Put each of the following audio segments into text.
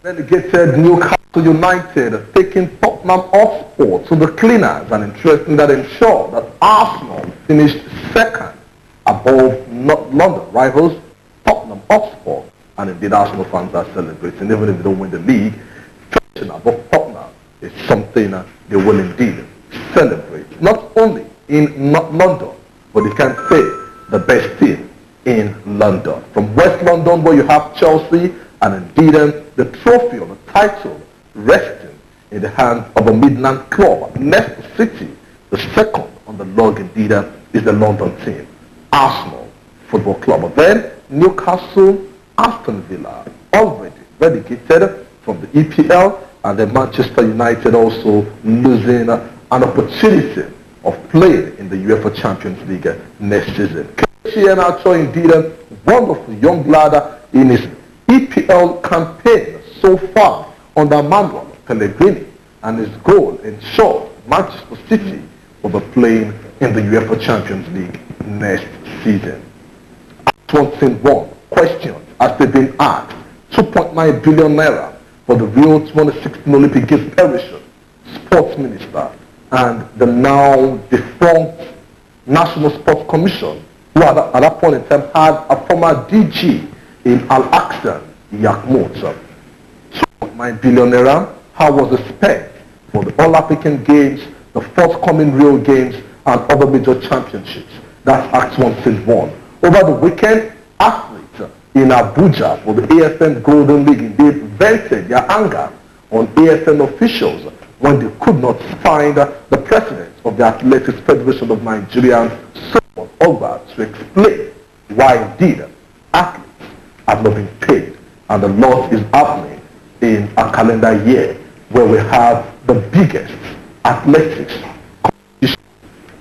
Relegated Newcastle United taking Tottenham Hotspur to the cleaners, and interesting that ensured that Arsenal finished second above London rivals Tottenham Hotspur, and indeed Arsenal fans are celebrating even if they don't win the league. Finishing above Tottenham is something they will indeed celebrate. Not only in London, but they can say the best team in London. From West London, where you have Chelsea, and indeed the trophy or the title resting in the hands of a Midland club. Leicester City, the second on the log indeed is the London team, Arsenal Football Club. But then Newcastle, Aston Villa already relegated from the EPL, and then Manchester United also losing an opportunity of playing in the UEFA Champions League next season. Iheanacho indeed a wonderful young lad in his EPL campaign so far under Manuel Pellegrini, and his goal ensured Manchester City will be playing in the UEFA Champions League next season. One question has been asked. 2.9 billion naira for the Rio 2016 Olympic Games Perisher Sports Minister and the now defunct National Sports Commission, who at that point in time had a former DG in Al-Aqsa, Yakmut. 2.9 billion naira, how was it spent for the All-African Games, the forthcoming Rio Games, and other major championships? That's Act 1.1. Over the weekend, athletes in Abuja for the AFN Golden League indeed vented their anger on AFN officials when they could not find the president of the Athletics Federation of Nigeria, Solomon Ogba, to explain why indeed athletes have not been paid, and the loss is happening in a calendar year where we have the biggest athletics competition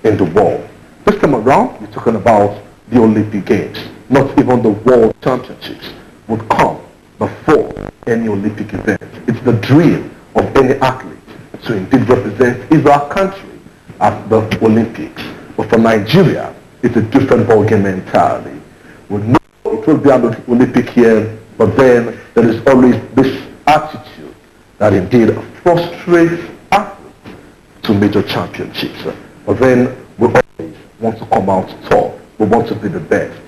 in the world. This time around, we're talking about the Olympic Games. Not even the World Championships would come before any Olympic event. It's the dream of any athlete to indeed represent his or her country at the Olympics. But for Nigeria, it's a different ballgame entirely. We know it will be an Olympic year, but then there is always this attitude that indeed frustrates athletes to major championships. But then we always want to come out top. We want to be the best.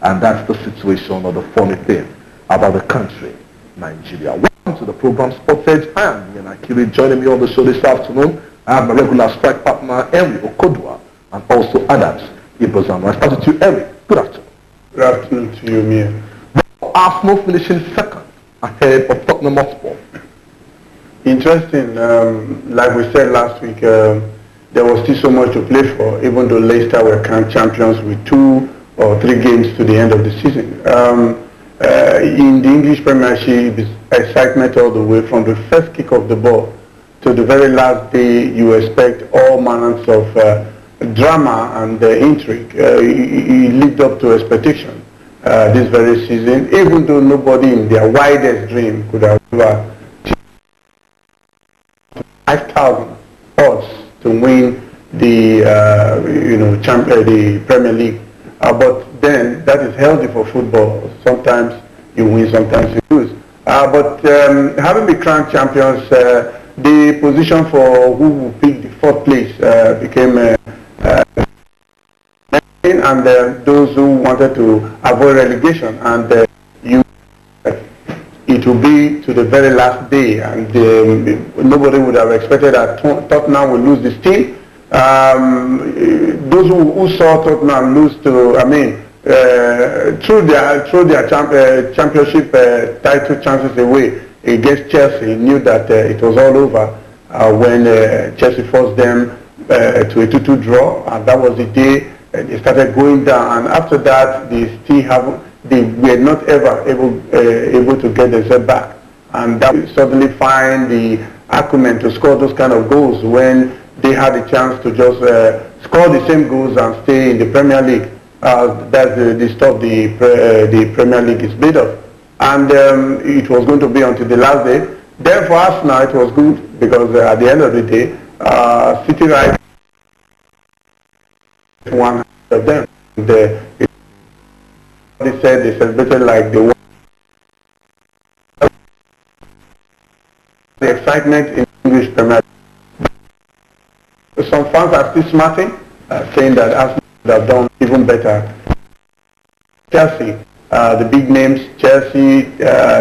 And that's the situation or the funny thing about the country, Nigeria. Welcome to the program Sports Edge. I am Miyen Akiri. Joining me on the show this afternoon, I have my regular strike partner, Henry Okodua, and also Adams Ibrahim. I start with you, Henry. Good afternoon. Good afternoon to you, Miyen. Arsenal finishing second ahead of Tottenham Hotspur. Interesting. Like we said last week, there was still so much to play for, even though Leicester were crowned champions with 2 or 3 games to the end of the season. In the English Premiership, it's excitement all the way from the first kick of the ball to the very last day. You expect all manners of drama and intrigue. It lived up to expectation this very season, even though nobody in their widest dream could have ever 5,000 odds to win the the Premier League. But then that is healthy for football. Sometimes you win, sometimes you lose. But having been crowned champions, the position for who will pick the 4th place became and those who wanted to avoid relegation, and it will be to the very last day, and nobody would have expected that Tottenham will lose this team. Those who saw Tottenham lose to, threw their championship title chances away against Chelsea, knew that it was all over when Chelsea forced them to a 2-2 draw, and that was the day they started going down. And after that, they were not ever able to get themselves back, and that suddenly find the acumen to score those kind of goals when they had a chance to just score the same goals and stay in the Premier League. That's the stuff the Premier League is made of. And it was going to be until the last day. Then for Arsenal, it was good because at the end of the day, City right one of them. They said they celebrated like the excitement in English Premier League. Some fans are still smarting, saying that Arsenal would have done even better. Chelsea, the big names, Chelsea,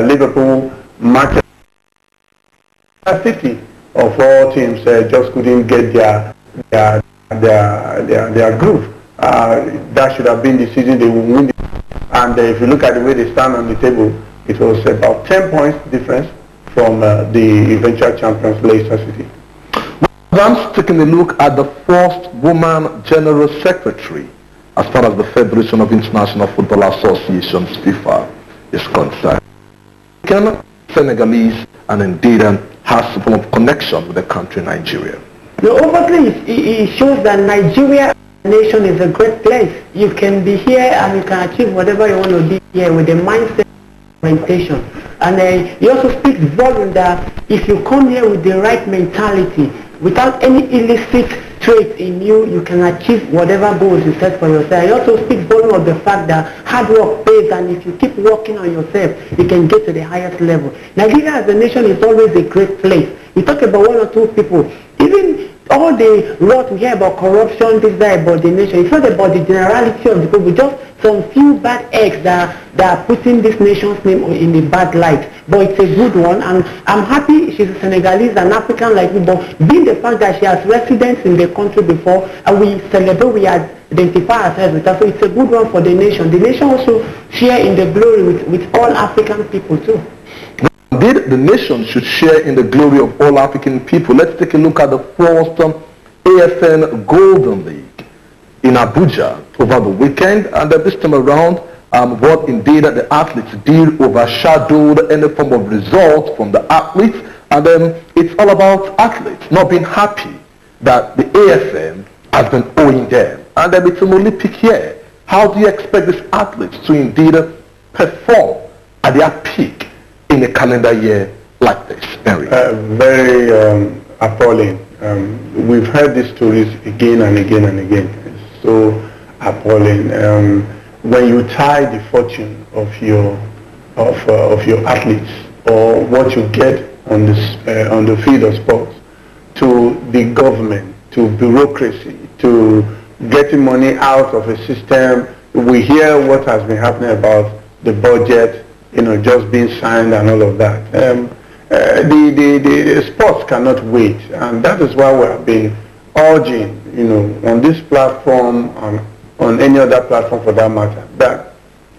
Liverpool, Manchester City, of all teams, just couldn't get their groove. That should have been the season they would win. And if you look at the way they stand on the table, it was about 10 points difference from the eventual champions, Leicester City. I'm taking a look at the first woman general secretary as far as the Federation of International Football Associations, FIFA, is concerned. Senegalese, and indeed has some form of connection with the country Nigeria. No, obviously it shows that Nigeria nation is a great place. You can be here and you can achieve whatever you want to be here with the mindset orientation. And it also speaks volume that if you come here with the right mentality, without any illicit traits in you, you can achieve whatever goals you set for yourself. It also speaks volume of the fact that hard work pays, and if you keep working on yourself, you can get to the highest level. Nigeria as a nation is always a great place. We talk about one or two people, even all the rot we hear about corruption, this, that, about the nation. It's not about the generality of the people, just some few bad eggs that are putting this nation's name in a bad light. But it's a good one, and I'm happy she's a Senegalese, an African like me, but being the fact that she has residence in the country before, and we celebrate, we identify ourselves with her, so it's a good one for the nation. The nation also share in the glory with all African people too. Indeed, the nation should share in the glory of all African people. Let's take a look at the first AFN Golden League in Abuja over the weekend, and this time around, what indeed the athletes did overshadowed any form of result from the athletes, and it's all about athletes not being happy that the AFN has been owing them, and it's an Olympic year. How do you expect these athletes to indeed perform at their peak in a calendar year like this, Henry? Very appalling. We've heard these stories again and again and again. It's so appalling. When you tie the fortune of your athletes, or what you get on the field of sports, to the government, to bureaucracy, to getting money out of a system, we hear what has been happening about the budget, just being signed and all of that. The sports cannot wait, and that is why we have been urging, on this platform, on any other platform for that matter, that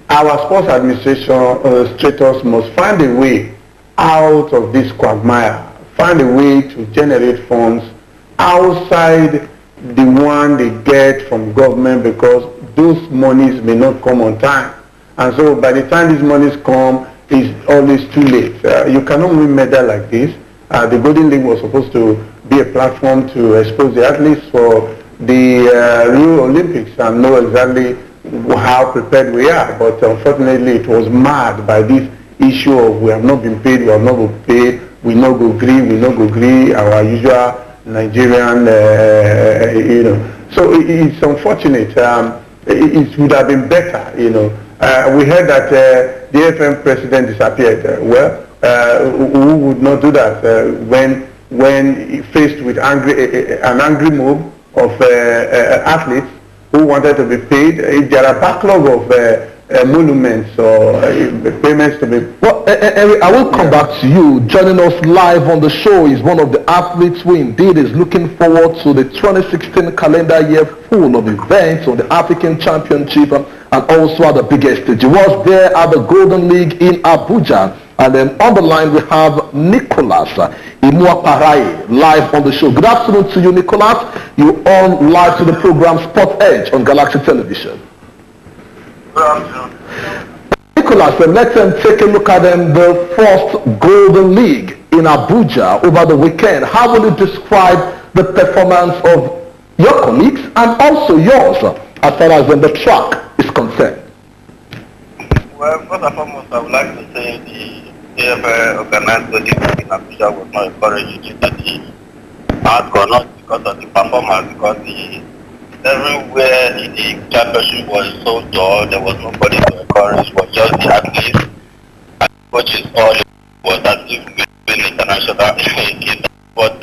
our sports administrators must find a way out of this quagmire, find a way to generate funds outside the one they get from government, because those monies may not come on time. And so by the time these monies come, it's always too late. You cannot win medal like this. The Golden League was supposed to be a platform to expose the athletes for the Rio Olympics and know exactly how prepared we are. But unfortunately, it was marred by this issue of we have not been paid, we have not been paid, we not go agree, our usual Nigerian, So it's unfortunate. It would have been better, we heard that the AFM president disappeared. Who would not do that when faced with an angry mob of athletes who wanted to be paid? If there are backlog of monuments or payments to be... Well, Eric, I will come back to you. Joining us live on the show is one of the athletes who indeed is looking forward to the 2016 calendar year full of events on the African Championship and also at the biggest stage. He was there at the Golden League in Abuja. And then on the line we have Nicholas Imuaparai live on the show. Good afternoon to you, Nicholas. You're on live to the program Sport Edge on Galaxy Television. Nicholas, let's take a look at the first Golden League in Abuja over the weekend. How will you describe the performance of your colleagues and also yours as far as the track is concerned? Well, first and foremost, I would like to say the AFL organized Golden League in Abuja was not encouraging that the outcome, not because of the performance, because everywhere in the championship was so dull, there was nobody to encourage, was just the athletes and coaches. All was as if we win international. But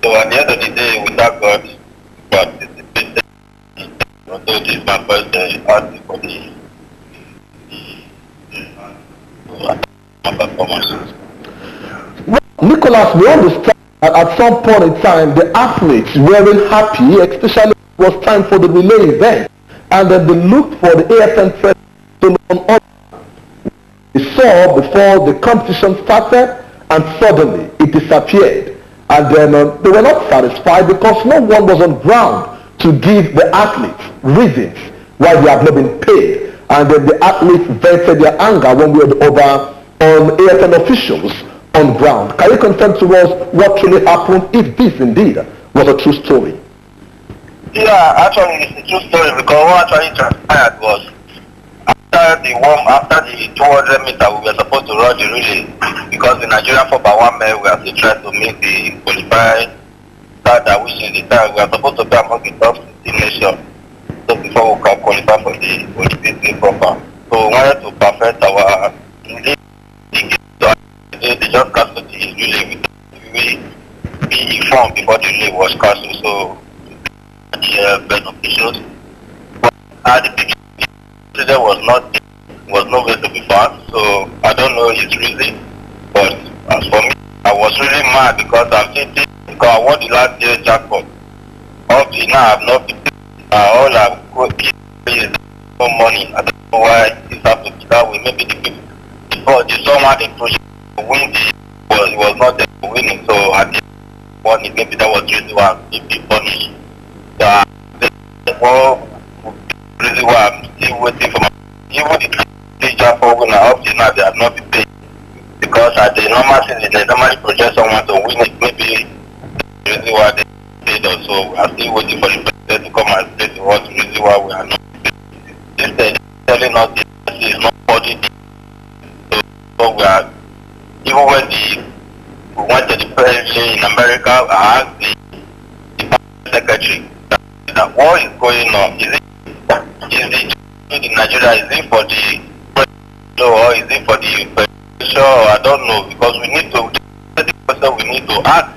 so at the end of the day, we thank God for participating. Although this is my first art for the performance. Well, Nicholas, we understand that at some point in time, the athletes weren't happy, especially when it was time for the relay event. And then they looked for the AFN president to learn on. They saw before the competition started, and suddenly it disappeared. And then they were not satisfied because no one was on ground to give the athletes reasons why they have not been paid. And then the athletes vented their anger one way or the other on AFN officials on ground. Can you confirm to us what really happened, if this indeed was a true story? Yeah, actually it's a true story, because what actually transpired was after the 200 meter we were supposed to run the relay, because the Nigerian 4x1 men were still trying to make the qualifying start, which is the time we are supposed to be among the top 16 nations. So before we can qualify for the Olympic proper. So we wanted to perfect our relay. So they just cancelled the relay without be informed before the relay was cancelled. So the beneficiaries, but at the beginning there was nowhere to be found. So I don't know his reason, but as for me, I was really mad because I'm thinking, because I won the last year jackpot. Up to now I have not been all I've got is no money. I don't know why this has to be that way. Maybe the people before the someone in project to win it was not there to win it. So I didn't want it. Maybe that was the reason why I'm being punished. So the reason why I'm still waiting for my even the jackpot winner up to now they have not been paid. Because at the normal season they normally project someone to win it. Maybe the reason why they paid us. So I'm still waiting for the president to come and say to us the reason why we are not paid. Instead telling us the policy is not body. So we are, even when we went to the president in America, I asked the secretary that what is going on? Is it in Nigeria, is it for the president or is it for the presidential? I don't know, because we need to the question we need to ask,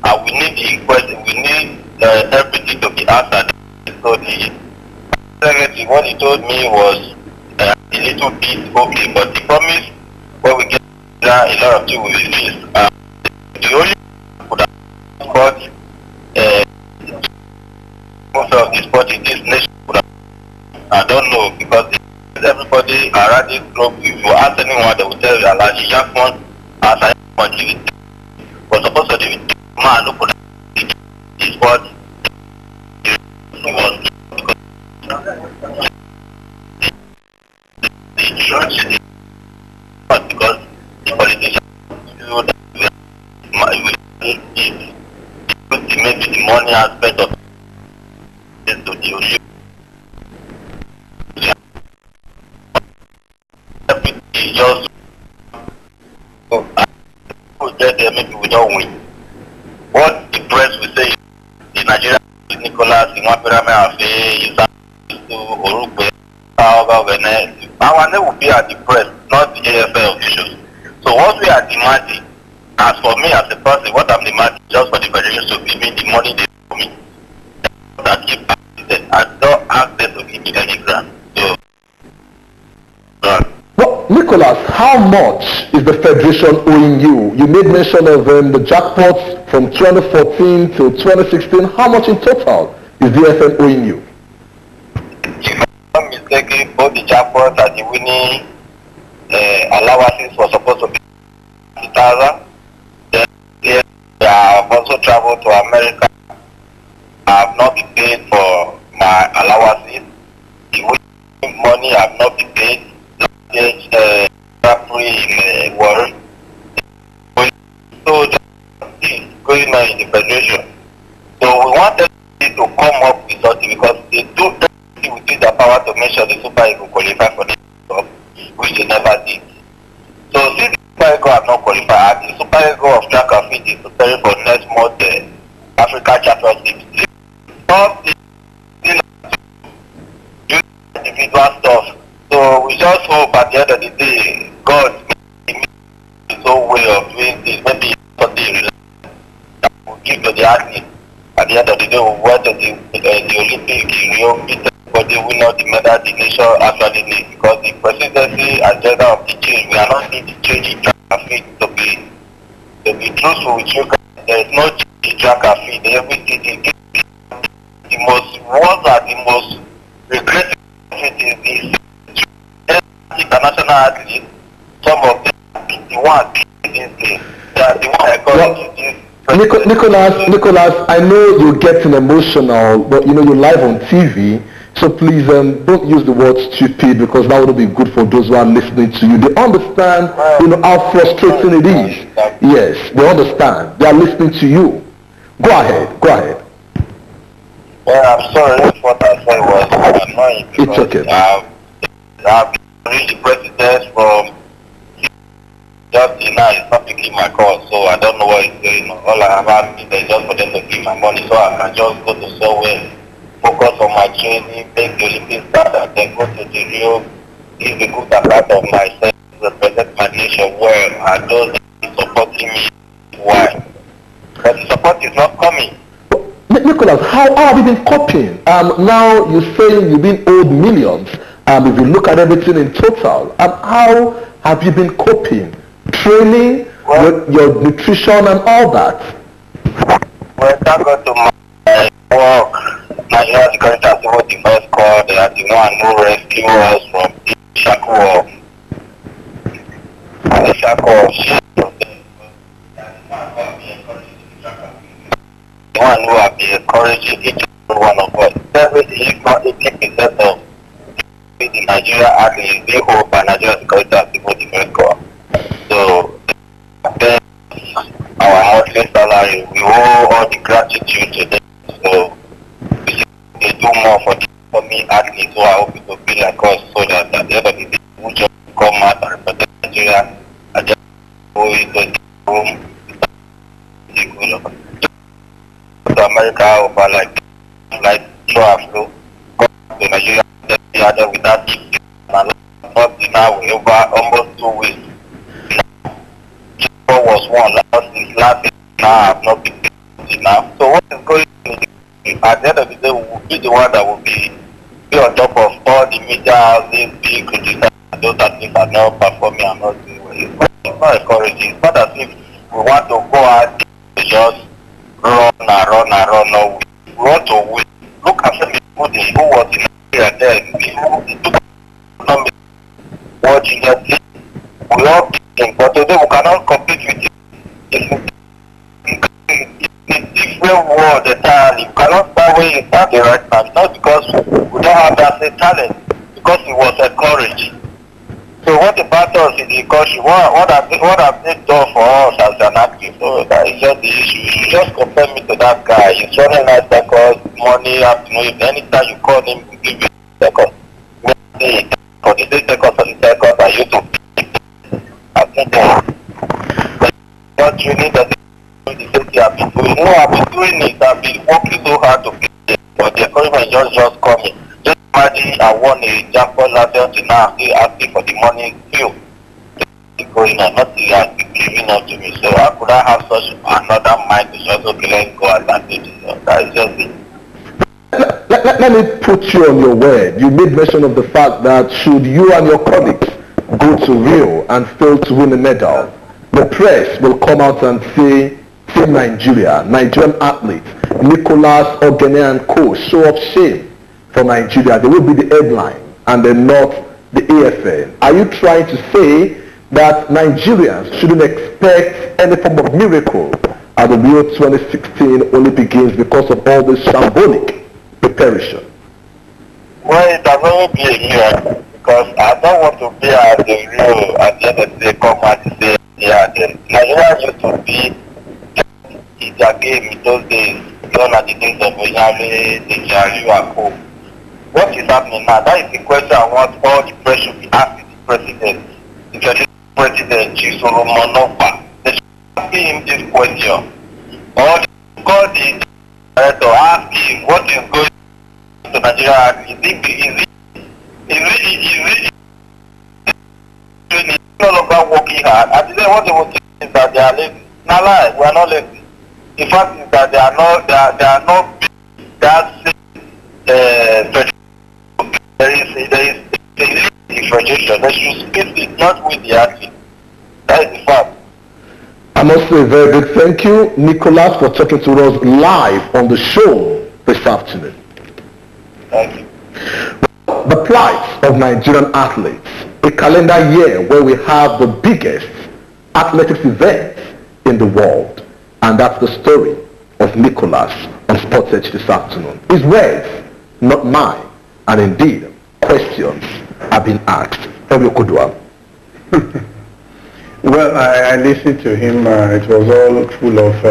and we need the question, we need everything to be answered. So the secretary, what he told me was a little bit okay, but the promise when we get there, a lot of things will be released. The only could have got most of the sport in this nation could have, I don't know, because everybody around this globe, if you ask anyone, they will tell you that like young one as I want you was supposed to be man who could have this sport. He was the church, because the politicians feel that we need maybe the money aspect of it to the Olympics. Just get there, maybe we don't win. What the press will say, the Nigerian Nicholas in one pyramid is to Orugbe, our name will be at the press, not the AFL officials. So what we are demanding, as for me as a person, what I'm demanding just for the federation to give me the money they for me. That keep I don't ask them to give me any grant. So Well, Nicholas, how much is the federation owing you? You made mention of the jackpots from 2014 to 2016. How much in total is the FN owing you? If I'm not mistaken, both the jackpots and the winning allowances were supposed to be 50,000. Then I have also traveled to America. I have not been paid for my allowances. The winning money I have not been paid. In Warren. So this going on in the federation. So we wanted to come up with something, because they do everything within their power to make sure the Super Eagles qualify for the Cup, which they never did. So since the Super Eagles have not qualified, the Super Eagles of track and field is preparing for next month Africa Championship. All the individual stuff. So we just hope at the end of the day, God, so so way of doing this. Maybe something that will give to the athlete. At the end of the day, we went to the Olympic in Rio, beat everybody, win all the medal the nation actually needs. Because the presidency agenda of the change, we are not seeing the change in track and field to be truthful with you. There is no change in track and field. Everything is the most ones are the most regretful of it is the international athletes. Some of them are the one this thing. They are the one according to this. Nicholas, I know you're getting emotional, but you know you're live on TV, so please don't use the word stupid because that wouldn't be good for those who are listening to you. They understand, you know, how frustrating it is. Yes, they understand. They are listening to you. Go ahead. Well, I'm sorry, what I said was annoying because It's okay. I've reached the president from just now, it's not picking my call, so I don't know what he's doing. All I have asked is just for them to give my money so I can just go to somewhere, focus on my training, make the Olympics start, and then go to the Rio, give a good account of myself, represent my nation well, and those supporting me. Why? But the support is not coming. Nicholas, how have you been coping? Now you're saying you've been owed millions. If you look at everything in total, how have you been coping? Training, your nutrition and all that? Well, thank God to my work. Nigeria Security has been the first call. They are the one who rescue us from the shackle of the one who have been encouraging each and one of us. Everything is not 80% of the Nigeria athletes, they hope by Nigeria Security has been the first call. So, then our monthly salary, we owe all the gratitude to them. So, they do more for me athletes who are hoping to be like us so that at the end of the day, we just come out and represent Nigeria and just go into the room. To America over like 12 go to Nigeria without ticket and not now over almost 2 weeks. Was one last year, now I have not been paid now. So what is going on at the end of the day, we will be the one that will be on top of all the media houses being criticized, those that think are not performing and not doing well. It's not encouraging. It's not as if we want to go out to just run. No, we want to win. Look at the people who was in Nigeria there, people watching their team. We all beat, but today we cannot compete with it. It's a different world entirely. You cannot start where you started right now. It's not because we don't have that same talent, because it was encouraged. So what about us in the country? What have they done for us as an athlete? So that is just the issue. You should just compare me to that guy. He's running nice records, money, afternoon. Anytime you call him, he give you seconds. Maybe for the 6 seconds or the seconds, I used to I think what training that the safety have been doing. No, I've been doing it. I've been working so hard to get it, but the encouragement is just coming. Just imagine I won a jackpot last year to now still asking for the money still. Going on, nothing has been giving up to me. So how could I have such another mind to just okay, let's go and do this? So that is just it. Let me put you on your word. You made mention of the fact that should you and your colleagues go to Rio and fail to win a medal, the press will come out and say, Team Nigeria, Nigerian athletes, Nicholas Ogene and co, show of shame for Nigeria. They will be the headline and then not the AFN. Are you trying to say that Nigerians shouldn't expect any form of miracle at the Rio 2016 Olympic Games because of all this shambolic preparation? Well, it has only been a year because I don't want to be at the Rio at the end of the day, come and say, yeah, Nigeria used to be their game in those days, done at the days of Onyame, Nigeria, and Co. What is happening now? That is the question I want all the press should be asking the president. The president, Chisoro Monopa. They should ask him this question. Or call the director, ask him what is going on to Nigeria. Is it no longer working hard. And then what they will say is that they are lazy. Now lie, we are not lazy. The fact is that they are not that there is a differentiation. They should split it, not with the athlete. That is the fact. I must say a very big thank you, Nicholas, for talking to us live on the show this afternoon. Thank you. The plight of Nigerian athletes, a calendar year where we have the biggest athletics event in the world, and that's the story of Nicholas on Sports Edge this afternoon. His words, not mine, and indeed, questions have been asked. Fabio Kudwa. Well, I listened to him. It was all full of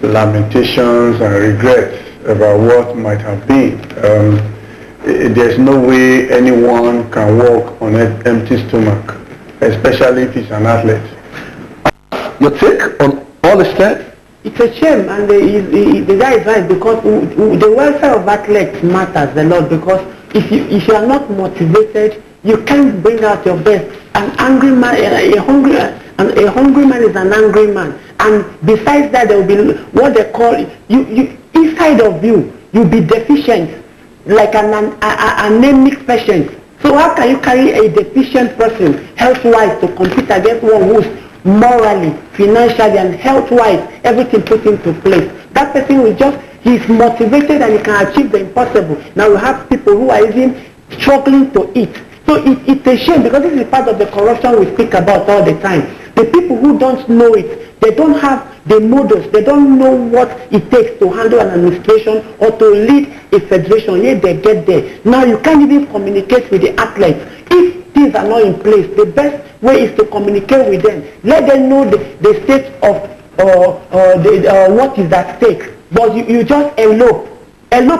lamentations and regrets about what might have been. There's no way anyone can walk on an empty stomach, especially if he's an athlete. Your take on all this said? It's a shame, and the guy is right, because the welfare of athletes matters a lot, because if you are not motivated, you can't bring out your best. An angry man, a hungry man is an angry man. And besides that, there will be what they call you inside of you. You'll be deficient, like an anemic patient. So how can you carry a deficient person health-wise to compete against one who's morally, financially, and health-wise everything put into place? That person will just, he's motivated and he can achieve the impossible. Now we have people who are even struggling to eat. So it's a shame, because this is part of the corruption we speak about all the time. The people who don't know it, they don't have the models, they don't know what it takes to handle an administration or to lead a federation, yet they get there. Now you can't even communicate with the athletes. If these are not in place, the best way is to communicate with them. Let them know the state of what is at stake. But you just elope,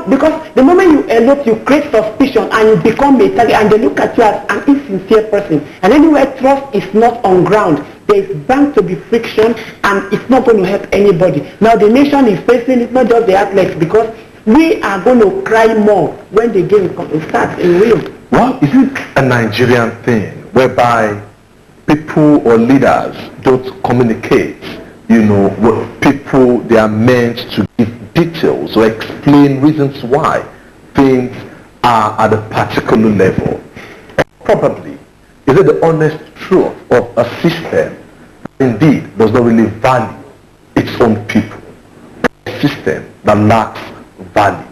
because the moment you elope, you create suspicion and you become a target, and they look at you as an insincere person. And anywhere trust is not on ground, there is bound to be friction, and it's not going to help anybody. Now the nation is facing it, not just the athletes, because we are going to cry more when the game starts in Rio. Well, is it a Nigerian thing whereby people or leaders don't communicate, with people they are meant to give details or explain reasons why things are at a particular level? Or probably, is it the honest truth of a system that indeed does not really value its own people? A system that lacks value?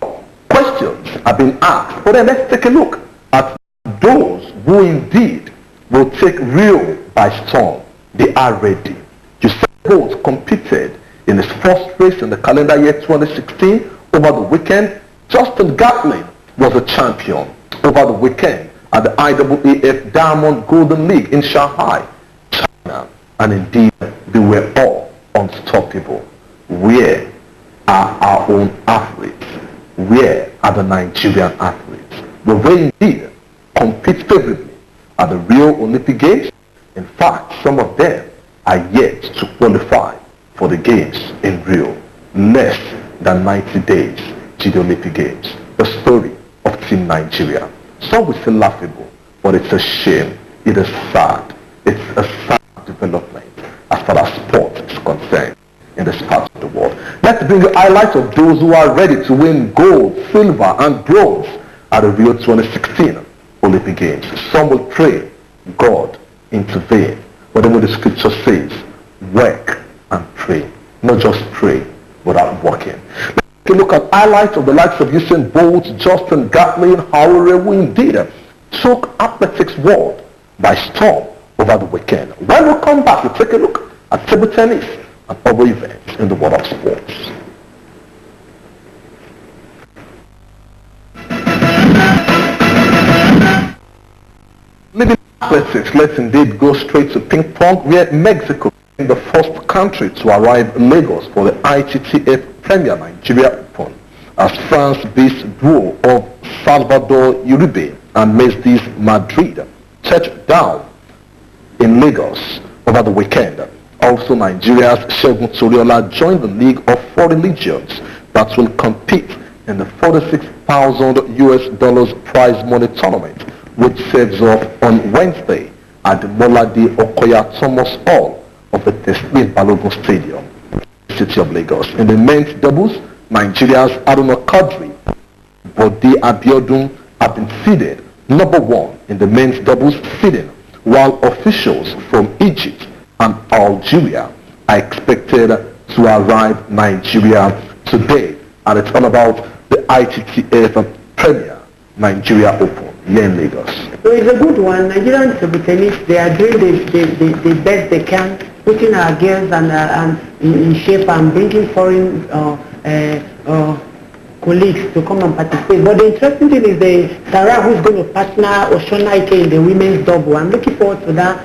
Well, questions have been asked, but then let's take a look at those who indeed will take Rio by storm. They are ready. Usain Bolt competed in his first race in the calendar year 2016 over the weekend. Justin Gatlin was a champion over the weekend at the IAAF Diamond Golden League in Shanghai, China, and indeed they were all unstoppable. Where are our own athletes? Where are the Nigerian athletes? Will they indeed compete favorably at the Rio Olympic Games? In fact, some of them are yet to qualify for the games in Rio. Less than 90 days to the Olympic Games. The story of Team Nigeria. Some will say laughable, but it's a shame. It is sad. It's a sad development as far as sport is concerned in this part of the world. Let's bring you highlights of those who are ready to win gold, silver, and bronze at the Rio 2016 Olympic Games. Some will pray, God intervene. Whatever the scripture says, work and pray. Not just pray without working. Let's take a look at highlights of the likes of Usain Bolt, Justin Gatlin, who indeed took athletics world by storm over the weekend. When we come back, we'll take a look at table tennis and other events in the world of sports. Living athletics, let's indeed go straight to ping pong, where Mexico is the first country to arrive in Lagos for the ITTF Premier Nigeria Open, as France-based duo of Salvador Uribe and Mestis Madrid touched down in Lagos over the weekend. Also, Nigeria's Segun Toriola joined the League of Foreign Legions that will compete in the $46,000 prize money tournament, which serves off on Wednesday at the Molade Okoya Thomas Hall of the Teslim Balogun Stadium, City of Lagos. In the men's doubles, Nigeria's Aruna Kadri, Bode Abiodun have been seeded number 1 in the men's doubles seeding, while officials from Egypt and Algeria are expected to arrive Nigeria today. And it's all about the ITTF Premier Nigeria Open here in Lagos. So it's a good one. Nigerian table tennis, they are doing the best they can, putting our girls and in shape and bringing foreign colleagues to come and participate. But the interesting thing is the Sarah who's going to partner Oshonaike in the women's double. I'm looking forward to that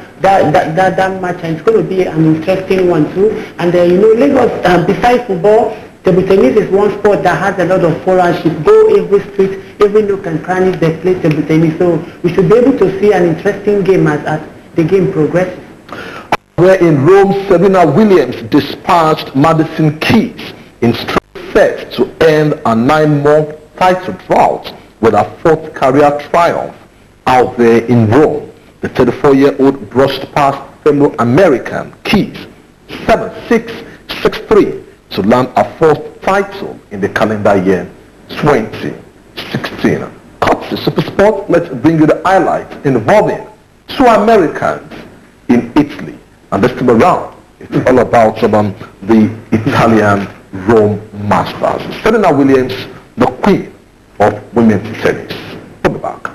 match, and it's going to be an interesting one too. And you know, Lagos, besides football, table tennis is one sport that has a lot of followership. Go every street, every nook and cranny, they play table tennis. So we should be able to see an interesting game as the game progresses. Where in Rome, Serena Williams dispatched Madison Keys in straight sets to end a 9-month title drought with her 4th career triumph out there in Rome. The 34-year-old brushed past fellow American Keys 7-6, 6-3 to land a 4th title in the calendar year 2016. Cut to Super Sport, let's bring you the highlights involving 2 Americans in Italy. And this time around, it's all about the Italian Rome Masters. Serena Williams, the queen of women's tennis. We'll be back.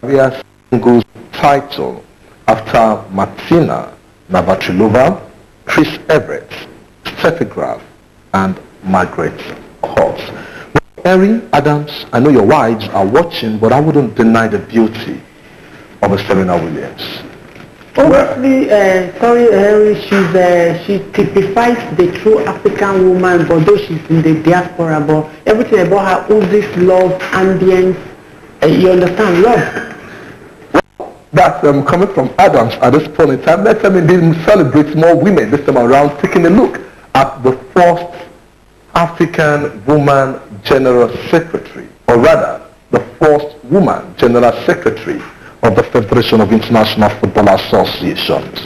Career singles title after Martina Navratilova, Chris Everett, Steffi Graf, and Margaret Court. Erin Adams, I know your wives are watching, but I wouldn't deny the beauty of a Serena Williams. Obviously, sorry, Harry, she typifies the true African woman, but though she's in the diaspora, but everything about her oozes love, ambience, you understand, love. That's coming from Adams at this point in time. Let's celebrate more women this time around, taking a look at the first African woman General Secretary, or rather, the first woman General Secretary of the Federation of International Football Associations,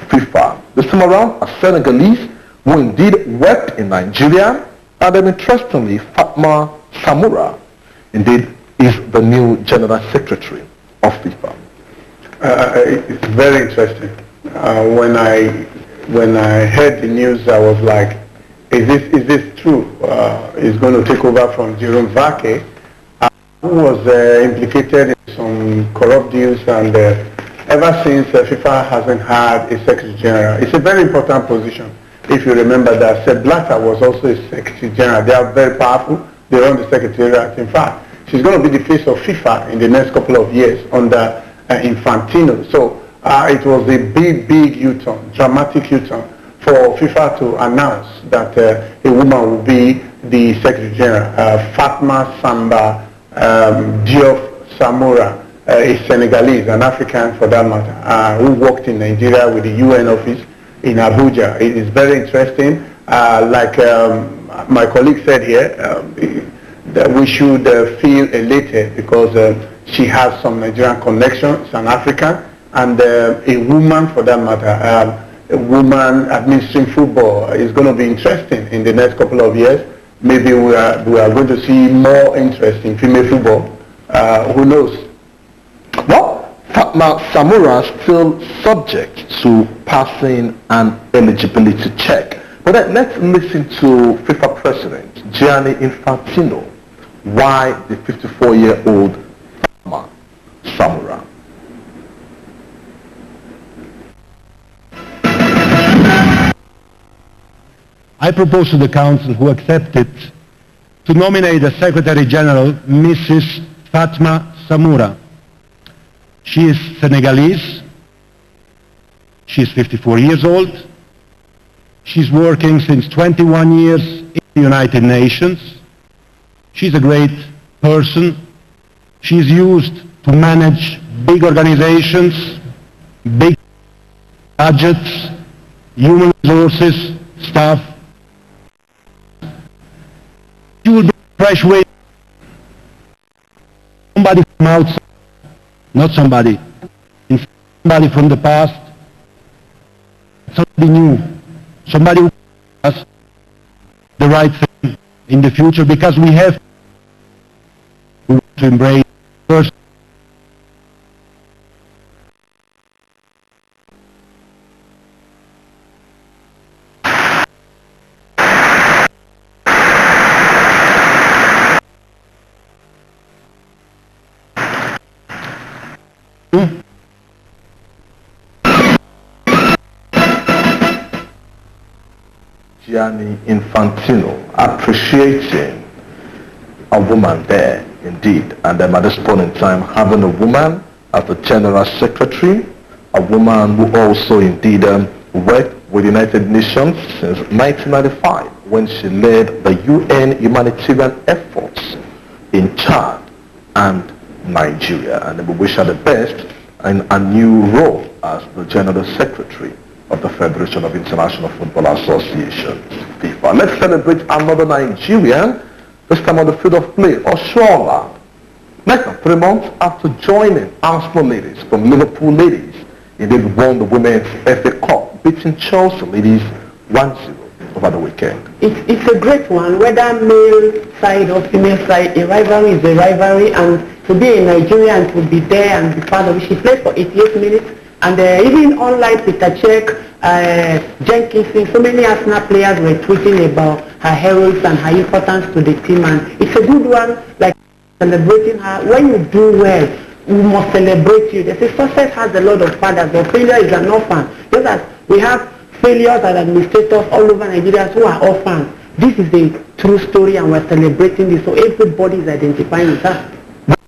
FIFA. This time around, a Senegalese who indeed worked in Nigeria, and then interestingly, Fatma Samoura indeed is the new General Secretary of FIFA. It's very interesting. When I heard the news, I was like, is this true? He's going to take over from Jerome Vake, who was implicated in some corrupt deals, and ever since FIFA hasn't had a Secretary General. It's a very important position. If you remember that Sepp Blatter was also a Secretary General. They are very powerful. They run the Secretariat. In fact, she's going to be the face of FIFA in the next couple of years under Infantino. So it was a big U-turn, dramatic U-turn for FIFA to announce that a woman will be the Secretary General. Fatma Samba Diop Samoura, a Senegalese, an African for that matter, who worked in Nigeria with the UN office in Abuja. It is very interesting. Like my colleague said here, that we should feel elated because she has some Nigerian connections, an African, and a woman for that matter. A woman administering football is going to be interesting in the next couple of years. Maybe we are going to see more interest in female football. Who knows? Well, Fatma Samoura is still subject to passing an eligibility check. But let's listen to FIFA President Gianni Infantino why the 54-year-old Fatma Samoura. I propose to the Council, who accepted, to nominate as Secretary General Mrs. Fatma Samoura. She is Senegalese. She is 54 years old. She's working since 21 years in the United Nations. She's a great person. She's used to manage big organizations, big budgets, human resources, staff. You will be fresh way. Somebody from outside, not somebody from the past, somebody new, somebody who does the right thing in the future, because we have to embrace first. Gianni Infantino appreciating a woman there indeed, and at this point in time having a woman as the General Secretary, a woman who also indeed worked with the United Nations since 1995 when she led the UN humanitarian efforts in Chad and Nigeria, and we wish her the best in a new role as the General Secretary of the Federation of International Football Associations, FIFA. Let's celebrate another Nigerian, this time on the field of play, Oshola. Less than 3 months after joining Arsenal ladies from Liverpool ladies, indeed won the Women's FA Cup, beating Chelsea ladies 1-0 over the weekend. It's a great one, whether male side or female side, a rivalry is a rivalry, and to be in Nigeria and to be there and be part of it. She played for 88 minutes. And even online, Peter Cech, Jenkins, so many Arsenal players were tweeting about her heroes and her importance to the team. And it's a good one, like celebrating her. When you do well, we must celebrate you. They say success has a lot of fathers, but failure is an orphan. Just as we have failures as administrators all over Nigeria who are orphans. This is a true story, and we're celebrating this, so everybody is identifying with her.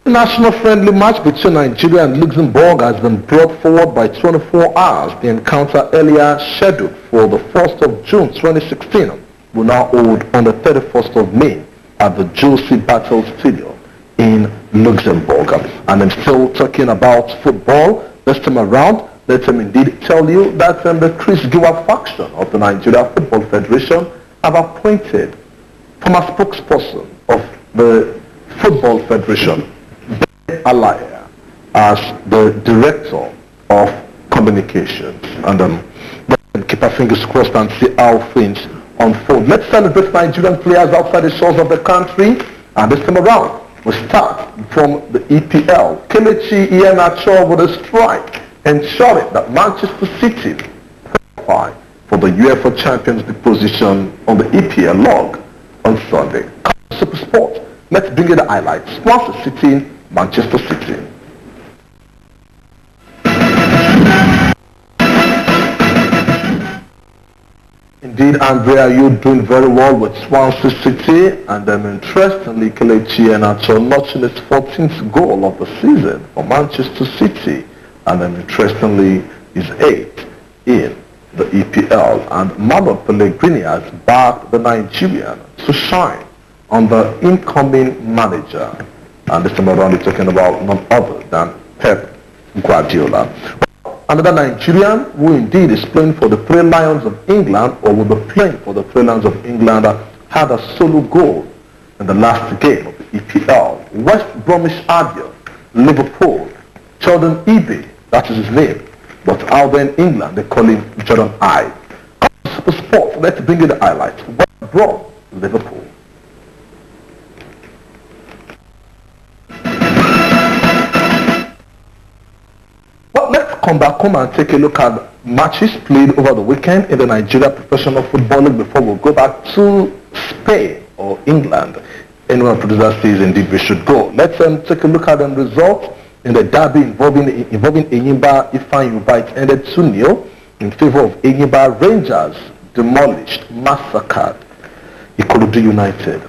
The national friendly match between Nigeria and Luxembourg has been brought forward by 24 hours. The encounter earlier scheduled for the 1st of June 2016 will now hold on the 31st of May at the Josie Battle Stadium in Luxembourg. And I'm still talking about football this time around. Let me indeed tell you that the Chris Giwa faction of the Nigeria Football Federation have appointed former spokesperson of the Football Federation, Alaya, as the director of communications, and keep our fingers crossed and see how things unfold. Let's celebrate Nigerian players outside the shores of the country, and this time around we start from the EPL. Kelechi Iheanacho with a strike, ensuring that Manchester City qualify for the UEFA Champions League position on the EPL log on Sunday. Super Sport. Let's bring you the highlights. Swansea City, Manchester City. Indeed, Andrea, you're doing very well with Swansea City, and interestingly, Kelechi Iheanacho notching his 14th goal of the season for Manchester City, and interestingly, his 8th in the EPL. And Manuel Pellegrini has backed the Nigerian to shine on the incoming manager, and this time around we're talking about none other than Pep Guardiola. Another Nigerian who indeed is playing for the Three Lions of England, or will be playing for the Three Lions of England, had a solo goal in the last game of the EPL. West Bromwich Albion, Liverpool, Jordan Ibe, that is his name, but out there in England they call him Jordan I. Super Sport, let's bring you the highlights. West Brom, Liverpool. Come back home and take a look at matches played over the weekend in the Nigeria Professional Football League before we go back to Spain or England. Anyone producer says indeed we should go. Let's take a look at the results in the derby involving Enyimba Ifeanyi. It ended 2-0 in favor of Enyimba. Rangers demolished, massacred Ikorodu United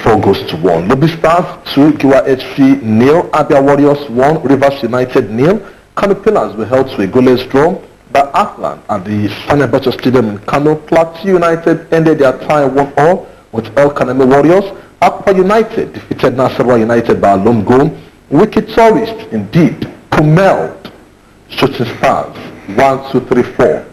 4-1. Lobby Stars 2, Giwa HC 0, Abia Warriors 1, Rivers United 0. Kano Pillars were held to a goalless draw by Athlan at the Sani Abacha Stadium in Kano. Plateau United ended their tie 1-1 with El Kaneme Warriors. Akwa United defeated Nasarawa United by a lone goal. Wicked Tourists indeed pummeled Shooting Stars 1-2-3-4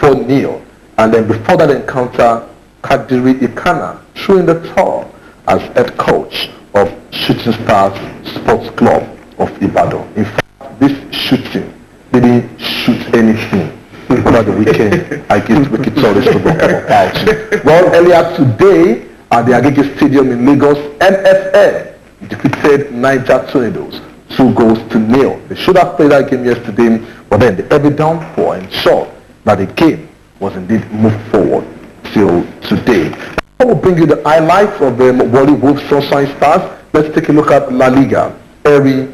4-0. And then before that encounter, Kadiri Ikana threw in the towel as head coach of Shooting Stars Sports Club of Ibadan. In fact, this shooting didn't shoot anything over the weekend against Wicked Tourist Football Club of Bauchi. Well, earlier today at the Agege Stadium in Lagos, MFM defeated Niger Tornadoes 2-0. They should have played that game yesterday, but then the heavy downpour ensured that the game was indeed moved forward till today. I will bring you the highlights of the Wally Wolves Sunshine Stars. Let's take a look at La Liga. Eri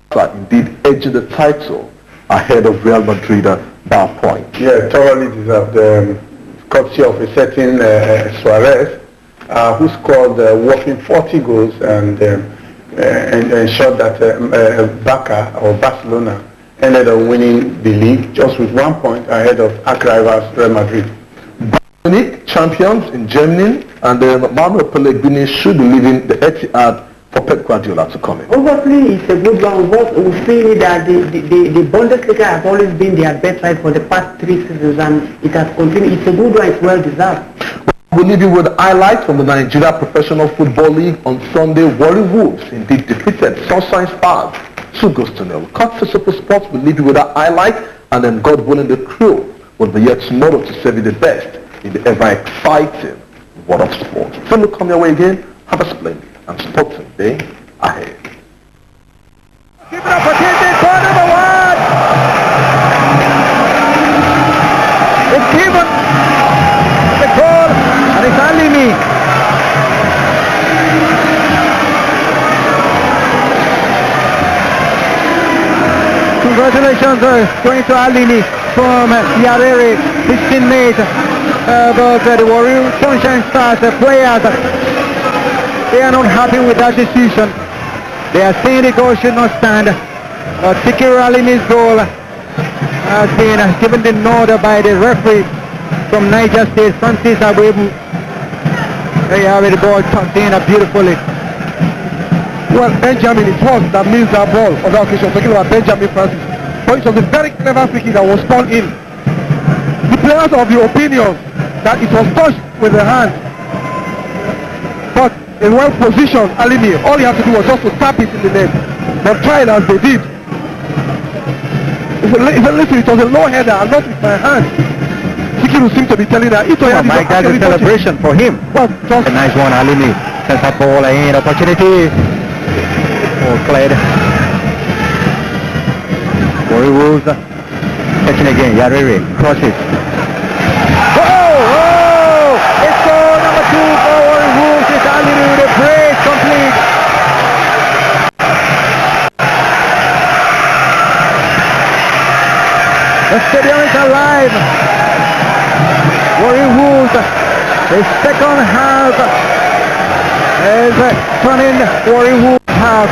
Barca indeed edging the title ahead of Real Madrid by a point. Yeah, thoroughly deserved. Courtesy of a certain Suarez, who scored whopping 40 goals and ensured that Barca or Barcelona ended up winning the league just with 1 point ahead of arch rivals Real Madrid. Munich champions in Germany, and Manuel Pellegrini should be leaving the Etihad for Pep Guardiola to come in. Obviously, it's a good one. We see that the Bundesliga has always been their best side for the past 3 seasons, and it has continued. It's a good one. It's well deserved. We'll leave you with highlights from the Nigeria Professional Football League on Sunday. Warri Wolves indeed defeated Sunshine Stars 2-0. Cut for Super Sports will leave you with a highlight, and then God willing, the crew will be here tomorrow to serve you the best in the ever exciting world of sports. Till we come your way again, have a splendid and sporting day ahead. Keep it up for TJ, goal number 1! It's given the goal, and it's Alimi. Congratulations going to Alimi from Yarere, his teammate. But the Warrior Sunshine Stars, the players, they are not happy with that decision. They are saying the goal should not stand. Tiki Alimi's goal has been given the nod by the referee from Niger State, Francis Abuebu. There you have it, the ball tucked in beautifully. Well, Benjamin, it was that means that ball on that occasion, talking about Benjamin Francis. But it was a very clever free kick that was spun in. The players are of the opinion that it was touched with the hand. But in well positioned Alimi, all he had to do was just to tap it in the net. But tried as they did. Listen, it was a low header and not with my hand. Sikiru seemed to be telling that it was Mike, that's a celebration for him. Well, just a nice one, Alimi. Sends that ball in, opportunity. Oh, cleared. Warri Wolves catching again, Yarere crosses. It's goal number 2 for Warri Wolves. It's Alimi with a brace complete. The stadium is alive. Warri Wolves, the second half is turning Warri Wolves half.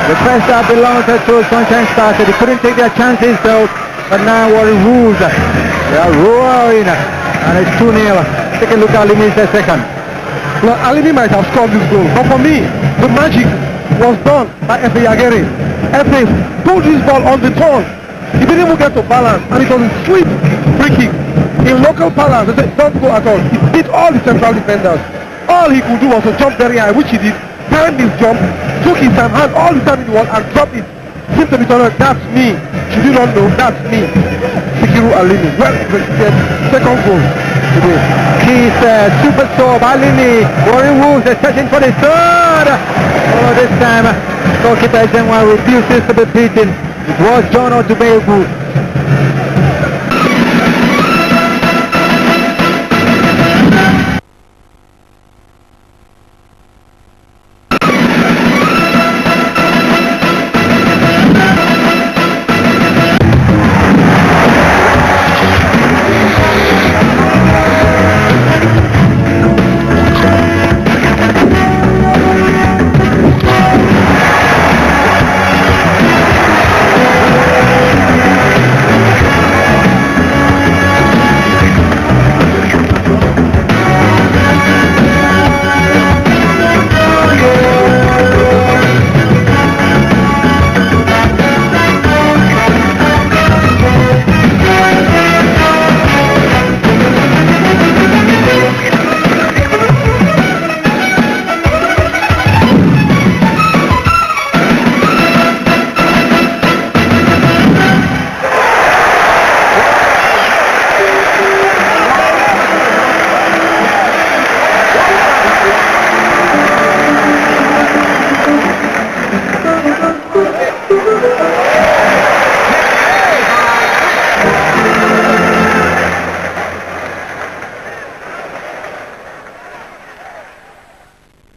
The first half belongs to Sunshine Stars. They couldn't take their chances though, but now Warri Wolves, they are roaring, and it's 2-0. Take a look at Alimi in the second. well, Alimi might have scored this goal, but for me, the magic was done by Efe Yagere. Efe pulled his ball on the turn. He didn't even get to balance, and it was a sweet free kick. In local balance, they said, don't go at all. He beat all the central defenders. All he could do was to jump very high, which he did. Timed his jump, took his time, had all the time in the world, and dropped it. Seemed to be told, that's me. Should you not know, that's me. Sikiru Alimi. Well, the second goal today. He's super sub, Alimi. Warri Wolves are searching for the third. Oh, this time, goalkeeper Ezenwa refuses to be beaten. It was John Odubegu.